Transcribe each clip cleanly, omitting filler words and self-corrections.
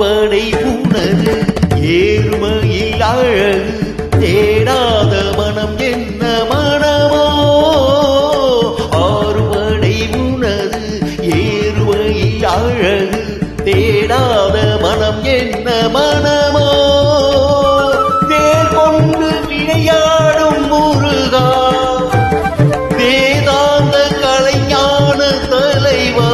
ஆறுபடை உணரு ஏறுமையில் அழகு தேடாத மனம் என்ன மனமோ ஆறுபடை உணரு ஏறுமையில் அழகு தேடாத மனம் என்ன மனமோ தேர் கொண்டு விளையாடும் முருகா வேதாந்த கலைஞான தலைவா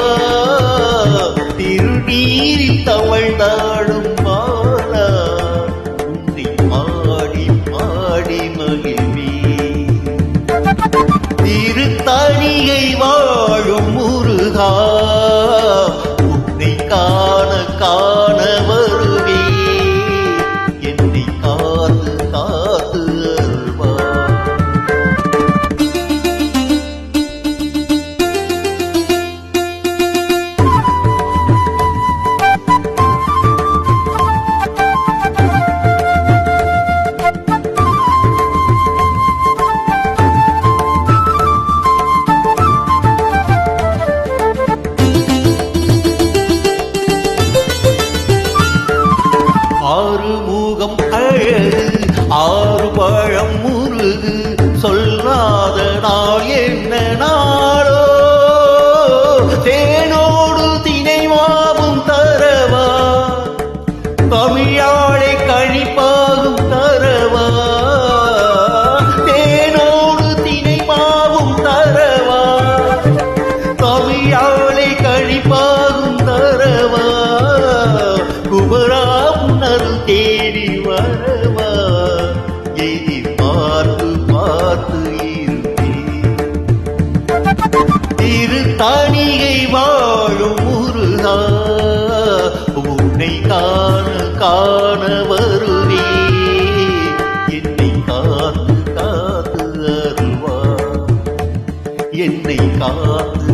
திருநீரில் தவழ்ந்தாடும் மாலா உன்னை பாடி பாடி மகிழ்வே திருத்தணியை வாழும் முருகா உன்னை காண காண வருவே என்னை காத்து காத்து அருள்வாய். ஆறுமுகம் அழகு ஆறு பழம் முருகு சொல்லாத நாள் என்ன நாளோ தேனோடு தினைவாவும் தரவா தமிழாளை கழிப்பாகும் தரவா தேனோடு தினைவாவும் தரவா தமிழாளை கழிப்பாகும் தரவா குமரா உணர்வு தேடி வரவா எதி பார்த்து பார்த்து இருப்பேன் திருத்தணியை வாழும் முருகா உன்னை காண காண வருவே என்னை காத்து காத்து அருள்வா என்னை காத்து